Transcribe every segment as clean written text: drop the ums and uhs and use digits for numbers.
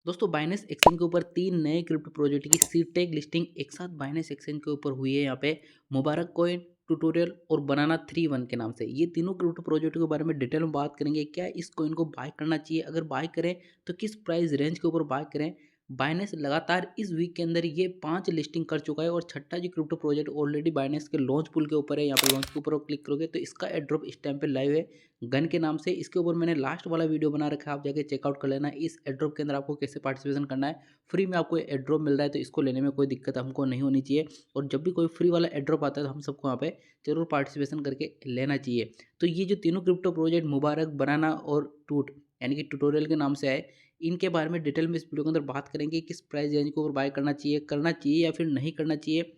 दोस्तों Binance exchange के ऊपर 3 नए क्रिप्टो प्रोजेक्ट की सीटेक लिस्टिंग एक साथ बाइनेंस एक्सचेंज के ऊपर हुई है। यहाँ पे मुबारक कॉइन, ट्यूटोरियल और बनाना 3 1 के नाम से ये तीनों क्रिप्टो प्रोजेक्ट के बारे में डिटेल में बात करेंगे। क्या इस कॉइन को बाय करना चाहिए, अगर बाय करें तो किस प्राइस रेंज के ऊपर बाय करें। बाइनेंस लगातार इस वीक के अंदर ये 5 लिस्टिंग कर चुका है और छठा जो क्रिप्टो प्रोजेक्ट ऑलरेडी बाइनेंस के लॉन्च पुल के ऊपर है। यहाँ पे लॉन्च के ऊपर क्लिक करोगे तो इसका एड्रॉप इस टाइम पे लाइव है गन के नाम से। इसके ऊपर मैंने लास्ट वाला वीडियो बना रखा है, आप जाके चेकआउट कर लेना। इस एड्रॉप के अंदर आपको कैसे पार्टिसिपेशन करना है। फ्री में आपको एड्रॉप मिल रहा है तो इसको लेने में कोई दिक्कत हमको नहीं होनी चाहिए। और जब भी कोई फ्री वाला एड्रॉप आता है तो हम सबको यहाँ पे जरूर पार्टिसिपेशन करके लेना चाहिए। तो ये जो तीनों क्रिप्टो प्रोजेक्ट मुबारक, बनाना और टूट यानी कि ट्यूटोरियल के नाम से आए, इनके बारे में डिटेल में इस वीडियो के अंदर बात करेंगे। किस प्राइस रेंज के ऊपर बाय करना चाहिए या फिर नहीं करना चाहिए।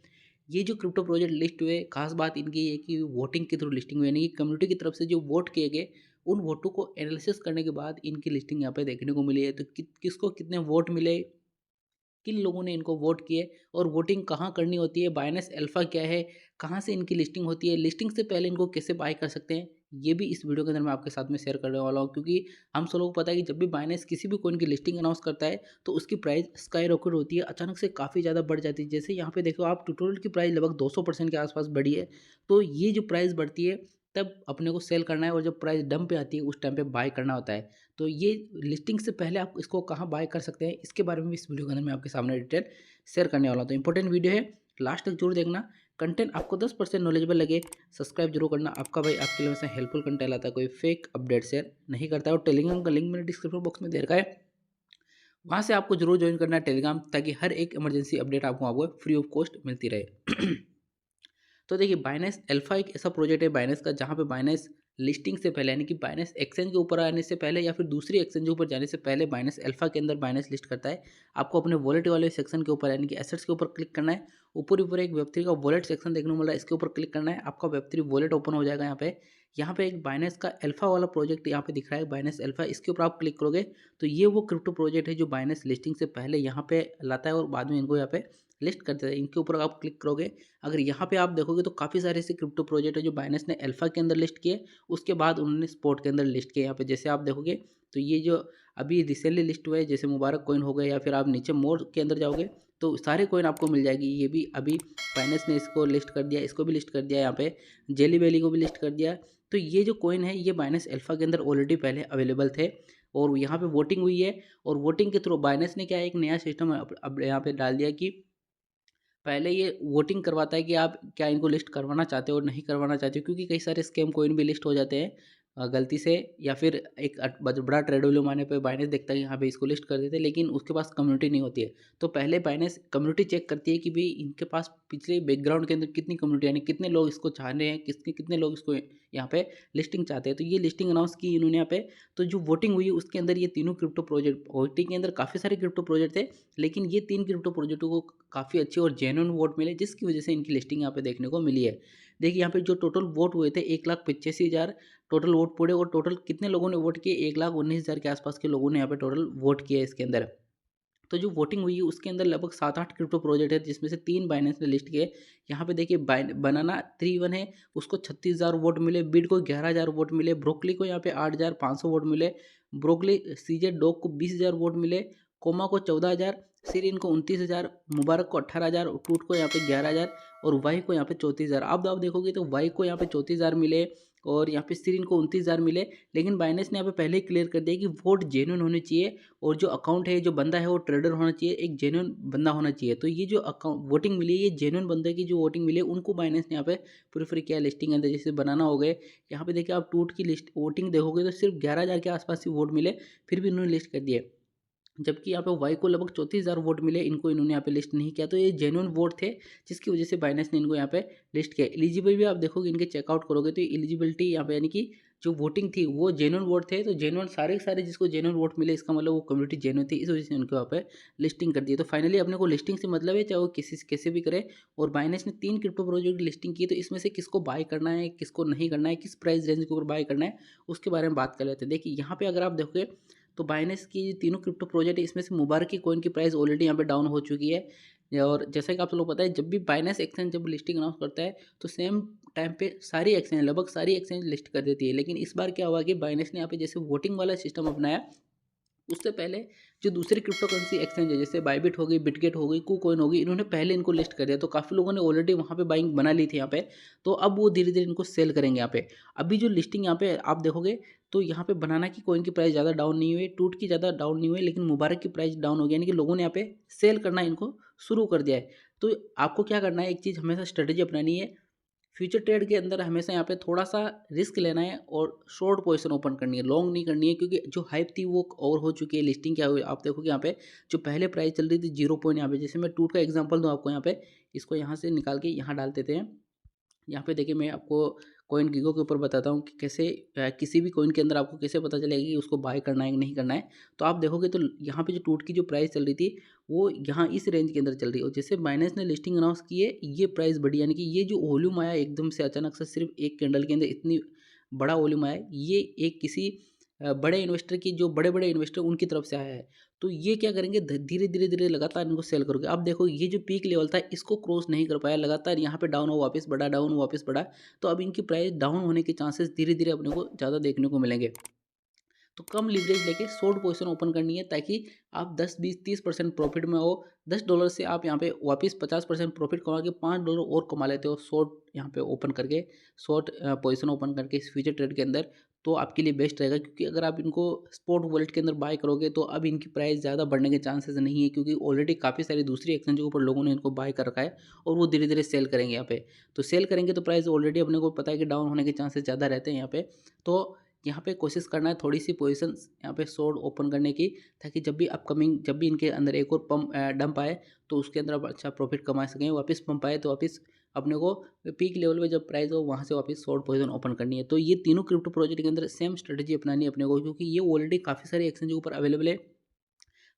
ये जो क्रिप्टो प्रोजेक्ट लिस्ट हुए, खास बात इनकी ये है कि वोटिंग के थ्रू लिस्टिंग हुई, यानी कि कम्युनिटी की तरफ से जो वोट किए गए उन वोटों को एनालिसिस करने के बाद इनकी लिस्टिंग यहाँ पे देखने को मिली है। तो किसको कितने वोट मिले, किन लोगों ने इनको वोट किए और वोटिंग कहाँ करनी होती है, बाइनेंस अल्फा क्या है, कहाँ से इनकी लिस्टिंग होती है, लिस्टिंग से पहले इनको कैसे बाय कर सकते हैं, ये भी इस वीडियो के अंदर मैं आपके साथ में शेयर करने वाला हूँ। क्योंकि हम सब लोगों को पता है कि जब भी बाइनेंस किसी भी कॉइन की लिस्टिंग अनाउंस करता है तो उसकी प्राइस स्काई रॉकेट होती है, अचानक से काफ़ी ज़्यादा बढ़ जाती है। जैसे यहाँ पे देखो आप, ट्यूटोरियल की प्राइस लगभग 200% के आसपास बढ़ी है। तो ये जो प्राइस बढ़ती है तब अपने को सेल करना है और जब प्राइस डंप पे आती है उस टाइम पे बाय करना होता है। तो ये लिस्टिंग से पहले आप इसको कहाँ बाय कर सकते हैं, इसके बारे में भी इस वीडियो के अंदर मैं आपके सामने डिटेल शेयर करने वाला हूँ। तो इंपॉर्टेंट वीडियो है, लास्ट तक जरूर देखना। कंटेंट आपको 10% नॉलेजेबल लगे, सब्सक्राइब जरूर करना। आपका भाई आपके लिए वैसे हेल्पफुल कंटेंट लाता है, कोई फेक अपडेट शेयर नहीं करता है। और टेलीग्राम का लिंक मैंने डिस्क्रिप्शन बॉक्स में दे रखा है, वहाँ से आपको जरूर ज्वाइन करना है टेलीग्राम, ताकि हर एक इमरजेंसी अपडेट आपको फ्री ऑफ कॉस्ट मिलती रहे। तो देखिए बाइनेंस अल्फा एक ऐसा प्रोजेक्ट है बाइनेंस का, जहाँ पे बाइनेंस लिस्टिंग से पहले यानी कि बाइनेंस एक्सचेंज के ऊपर आने से पहले या फिर दूसरी एक्सचेंज के ऊपर जाने से पहले बाइनेंस अल्फा के अंदर बाइनेंस लिस्ट करता है। आपको अपने वॉलेट वाले सेक्शन के ऊपर यानी कि एसेट्स के ऊपर क्लिक करना है। ऊपर ऊपर एक वेब3 का वॉलेट सेक्शन देखने को मिल रहा है, इसके ऊपर क्लिक करना है, आपका वेब3 वॉलेट ओपन हो जाएगा। यहाँ पे एक बाइनेंस का अल्फा वाला प्रोजेक्ट यहाँ पे दिख रहा है, बाइनेंस अल्फा। इसके ऊपर आप क्लिक करोगे तो ये वो क्रिप्टो प्रोजेक्ट है जो बाइनेंस लिस्टिंग से पहले यहाँ पे लाता है और बाद में इनको यहाँ पे लिस्ट कर देता है। इनके ऊपर आप क्लिक करोगे, अगर यहाँ पे आप देखोगे तो काफ़ी सारे ऐसे क्रिप्टो प्रोजेक्ट है जो बाइनेंस ने अल्फा के अंदर लिस्ट किए, उसके बाद उन्होंने स्पॉट के अंदर लिस्ट किए। यहाँ पे जैसे आप देखोगे तो ये जो अभी रिसेंटली लिस्ट हुए, जैसे मुबारक कॉइन हो गए, या फिर आप नीचे मोर के अंदर जाओगे तो सारे कॉइन आपको मिल जाएगी। ये भी अभी बाइनेंस ने इसको लिस्ट कर दिया, इसको भी लिस्ट कर दिया, यहाँ पे जेली बेली को भी लिस्ट कर दिया। तो ये जो कॉइन है ये बाइनेंस अल्फा के अंदर ऑलरेडी पहले अवेलेबल थे और यहाँ पे वोटिंग हुई है। और वोटिंग के थ्रू बाइनेंस ने क्या एक नया सिस्टम अब यहाँ पे डाल दिया कि पहले ये वोटिंग करवाता है कि आप क्या इनको लिस्ट करवाना चाहते हो और नहीं करवाना चाहते हो। क्योंकि कई सारे स्कैम कोइन भी लिस्ट हो जाते हैं गलती से, या फिर एक बड़ा ट्रेड वॉल्यूम आने पे बाइनेंस देखता है कि हाँ भाई इसको लिस्ट कर देते हैं, लेकिन उसके पास कम्युनिटी नहीं होती है। तो पहले बाइनेंस कम्युनिटी चेक करती है कि भाई इनके पास पिछले बैकग्राउंड के अंदर कितनी कम्युनिटी, यानी कितने लोग इसको चाह रहे हैं, कितने लोग इसको यहाँ पे लिस्टिंग चाहते हैं। तो ये लिस्टिंग अनाउंस की इन्होंने यहाँ पे। तो जो वोटिंग हुई उसके अंदर ये तीनों क्रिप्टो प्रोजेक्ट, वोटिंग के अंदर काफ़ी सारे क्रिप्टो प्रोजेक्ट थे, लेकिन ये 3 क्रिप्टो प्रोजेक्टों को काफ़ी अच्छे और जेन्युइन वोट मिले, जिसकी वजह से इनकी लिस्टिंग यहाँ पे देखने को मिली है। देखिए यहाँ पे जो टोटल वोट हुए थे 1,85,000 टोटल वोट पड़े, और टोटल कितने लोगों ने वोट किए, 1,19,000 के आसपास के लोगों ने यहाँ पे टोटल वोट किया इसके अंदर। तो जो वोटिंग हुई है उसके अंदर लगभग 7-8 क्रिप्टो प्रोजेक्ट है, जिसमें से 3 बाइनेंस ने लिस्ट किए। यहाँ पे देखिए बनाना 3 1 है, उसको 36,000 वोट मिले, बिड को 11,000 वोट मिले, ब्रोकली को यहाँ पे 8,500 वोट मिले, ब्रोकली सीजे डॉग को 20,000 वोट मिले, कोमा को 14,000, सिरिन को 29,000, मुबारक को 18,000, टूट को यहाँ पे 11,000 और वाई को यहाँ पे 34,000। अब आप देखोगे तो वाई को यहाँ पे 34,000 मिले और यहाँ पे सिरिन को 29,000 मिले। लेकिन बाइनेंस ने यहाँ पे पहले ही क्लियर कर दिया कि वोट जेन्युइन होने चाहिए और जो अकाउंट है, जो बंदा है वो ट्रेडर होना चाहिए, एक जेन्युइन बंदा होना चाहिए। तो ये जो अकाउंट वोटिंग मिली है, ये जेन्युइन बंदे की जो वोटिंग मिली है उनको बाइनेंस ने यहाँ पे प्रीफर किया लिस्टिंग अंदर। जैसे बनाना हो गए, यहाँ पे देखिए आप टूट की लिस्ट वोटिंग देखोगे तो सिर्फ 11,000 के आसपास ही वोट मिले, फिर भी इन्होंने लिस्ट कर दिए। जबकि यहाँ पे वाई को लगभग 34,000 वोट मिले, इनको इन्होंने यहाँ पे लिस्ट नहीं किया। तो ये जेन्युइन वोट थे, जिसकी वजह से बाइनेंस ने इनको यहाँ पे लिस्ट किया। एलिजिबल भी आप देखोगे, इनके चेकआउट करोगे तो एलिजिबिलिटी यहाँ पे यानी कि जो वोटिंग थी वो जेन्युइन वोट थे। तो जेन्युइन सारे के सारे जिसको जेन्युइन वोट मिले, इसका मतलब वो कम्युनिटी जेन्युइन थी, इस वजह से उनको यहाँ पे लिस्टिंग कर दी। तो फाइनली अपने को लिस्टिंग से मतलब है, चाहे वो किसी से कैसे भी करे। और बाइनेंस ने 3 क्रिप्टो प्रोजेक्ट की लिस्टिंग की, तो इसमें से किसको बाय करना है, किसको नहीं करना है, किस प्राइस रेंज के ऊपर बाय करना है, उसके बारे में बात कर लेते हैं। देखिए यहाँ पे अगर आप देखोगे तो बाइनेंस की तीनों क्रिप्टो प्रोजेक्ट है, इसमें से मुबारक की कॉइन की प्राइस ऑलरेडी यहाँ पे डाउन हो चुकी है। और जैसा कि आप लोग पता है, जब भी बाइनेंस एक्सचेंज जब लिस्टिंग अनाउंस करता है तो सेम टाइम पे सारी एक्सचेंज, लगभग सारी एक्सचेंज लिस्ट कर देती है। लेकिन इस बार क्या हुआ कि बाइनेंस ने यहाँ पे जैसे वोटिंग वाला सिस्टम अपनाया, उससे पहले जो दूसरी क्रिप्टो करेंसी एक्सचेंज है, जैसे बायबिट हो गई, बिटगेट हो गई, कुकॉइन हो गई, इन्होंने पहले इनको लिस्ट कर दिया, तो काफ़ी लोगों ने ऑलरेडी वहाँ पे बाइंग बना ली थी यहाँ पे। तो अब वो धीरे धीरे इनको सेल करेंगे यहाँ पे। अभी जो लिस्टिंग यहाँ पे आप देखोगे, तो यहाँ पे बनाना की कॉइन की प्राइस ज़्यादा डाउन नहीं हुई, टूट की ज़्यादा डाउन नहीं हुई, लेकिन मुबारक की प्राइस डाउन हो गई, यानी कि लोगों ने यहाँ पे सेल करना इनको शुरू कर दिया है। तो आपको क्या करना है, एक चीज़ हमेशा स्ट्रेटेजी अपनानी है। फ्यूचर ट्रेड के अंदर हमेशा यहाँ पे थोड़ा-सा रिस्क लेना है और शॉर्ट पोजीशन ओपन करनी है, लॉन्ग नहीं करनी है, क्योंकि जो हाइप थी वो ओवर हो चुकी है। लिस्टिंग क्या हुई आप देखोगे यहाँ पे, जो पहले प्राइस चल रही थी 0 पॉइंट, यहाँ पे जैसे मैं टूट का एग्जांपल दूँ आपको यहाँ पे, इसको यहाँ से निकाल के यहाँ डाल देते हैं। यहाँ पे देखिए मैं आपको कॉइन गिगो के ऊपर बताता हूँ कि कैसे किसी भी कॉइन के अंदर आपको कैसे पता चलेगा कि उसको बाय करना है कि नहीं करना है। तो आप देखोगे तो यहाँ पे जो टूट की जो प्राइस चल रही थी, वो यहाँ इस रेंज के अंदर चल रही है, और जैसे बाइनेंस ने लिस्टिंग अनाउंस की है, ये प्राइस बढ़ी, यानी कि ये जो वॉल्यूम आया एकदम से अचानक से, सिर्फ एक कैंडल के अंदर इतनी बड़ा वॉल्यूम आया है, ये एक किसी बड़े इन्वेस्टर की, जो बड़े बड़े इन्वेस्टर उनकी तरफ से आया है। तो ये क्या करेंगे, धीरे धीरे धीरे लगातार इनको सेल करोगे। अब देखो ये जो पीक लेवल था इसको क्रॉस नहीं कर पाया, लगातार यहाँ पे डाउन हो वापस बढ़ा, डाउन हो वापस बढ़ा। तो अब इनकी प्राइस डाउन होने के चांसेस धीरे धीरे अपने को ज़्यादा देखने को मिलेंगे। तो कम लीवरेज लेके शॉर्ट पोजीशन ओपन करनी है, ताकि आप 10 20 30% प्रॉफिट में हो। $10 से आप यहाँ पे वापस 50% प्रॉफिट कमा के $5 और कमा लेते हो, शॉर्ट यहाँ पे ओपन करके, शॉर्ट पोजीशन ओपन करके इस फ्यूचर ट्रेड के अंदर। तो आपके लिए बेस्ट रहेगा, क्योंकि अगर आप इनको स्पॉट वॉलेट के अंदर बाय करोगे तो अब इनकी प्राइस ज़्यादा बढ़ने के चांसेस नहीं है, क्योंकि ऑलरेडी काफ़ी सारी दूसरी एक्सचेंज के ऊपर लोगों ने इनको बाय कर रखा है, और वो धीरे धीरे सेल करेंगे यहाँ पे। तो सेल करेंगे तो प्राइस ऑलरेडी अपने को पता है कि डाउन होने के चांसेस ज़्यादा रहते हैं यहाँ पे। तो यहाँ पे कोशिश करना है थोड़ी सी पोजीशंस यहाँ पे शॉर्ट ओपन करने की, ताकि जब भी इनके अंदर एक और डंप आए, तो उसके अंदर आप अच्छा प्रॉफिट कमा सकें। वापस पंप आए तो वापस अपने को पीक लेवल पे जब प्राइस हो, वहाँ से वापस शॉर्ट पोजीशन ओपन करनी है। तो ये तीनों क्रिप्टो प्रोजेक्ट के अंदर सेम स्ट्रेटजी अपनानी है अपने को, क्योंकि ये ऑलरेडी काफ़ी सारे एक्सचेंज के ऊपर अवेलेबल है।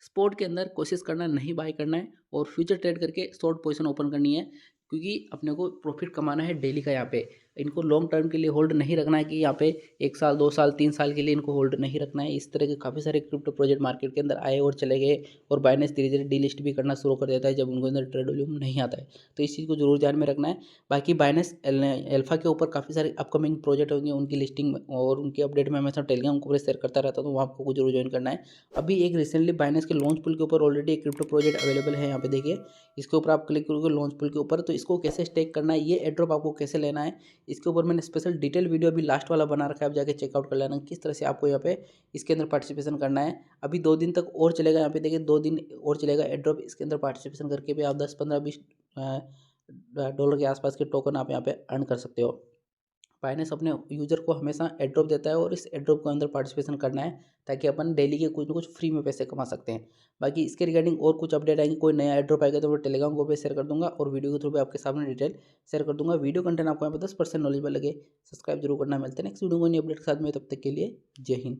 स्पॉट के अंदर कोशिश करना नहीं बाय करना है, और फ्यूचर ट्रेड करके शॉर्ट पोजीशन ओपन करनी है, क्योंकि अपने को प्रॉफिट कमाना है डेली का यहाँ पे। इनको लॉन्ग टर्म के लिए होल्ड नहीं रखना है, कि यहाँ पे 1 साल 2 साल 3 साल के लिए इनको होल्ड नहीं रखना है। इस तरह के काफ़ी सारे क्रिप्टो प्रोजेक्ट मार्केट के अंदर आए और चले गए, और बाइनेंस धीरे धीरे डीलिस्ट भी करना शुरू कर देता है जब उनके अंदर ट्रेड वॉल्यूम नहीं आता है। तो इस चीज़ को जरूर ध्यान में रखना है। बाकी बाइनेंस अल्फा के ऊपर काफ़ी सारे अपकमिंग प्रोजेक्ट होंगे, उनकी लिस्टिंग और उनकी अपडेट मैं हमेशा टेलीग्राम के ऊपर शेयर करता रहता हूँ, तो वहाँ आपको जरूर ज्वाइन करना है। अभी एक रिसेंटली बाइनेंस के लॉन्च पुल के ऊपर ऑलरेडी एक क्रिप्टो प्रोजेक्ट अवेलेबल है, यहाँ पे देखिए। इसके ऊपर आप क्लिक करोगे लॉन्च पुल के ऊपर, तो इसको कैसे स्टेक करना है, ये एड्रॉप आपको कैसे लेना है, इसके ऊपर मैंने स्पेशल डिटेल वीडियो अभी लास्ट वाला बना रखा है, आप जाके चेकआउट कर लेना किस तरह से आपको यहाँ पे इसके अंदर पार्टिसिपेशन करना है। अभी 2 दिन तक और चलेगा, यहाँ पे देखिए 2 दिन और चलेगा एड्रॉप। इसके अंदर पार्टिसिपेशन करके भी आप 10 15 20 डॉलर के आसपास के टोकन आप यहाँ पे अर्न कर सकते हो। बाइनेंस अपने यूज़र को हमेशा एड्रॉप देता है, और इस एड्रॉप के अंदर पार्टिसिपेशन करना है, ताकि अपन डेली के कुछ ना कुछ फ्री में पैसे कमा सकते हैं। बाकी इसके रिगार्डिंग और कुछ अपडेट आएंगे, कोई नया एड्रॉप आएगा तो मैं टेलीग्राम को पे शेयर कर दूंगा, और वीडियो के थ्रू भी आपके सामने डिटेल शेयर कर दूंगा। वीडियो कंटेंट आपको यहाँ पर 10% नॉलेजेबल लगे, सब्सक्राइब जरूर करना। मिलते हैं नेक्स्ट वीडियो को नई अपडेट के साथ में, तब तक के लिए जय हिंद।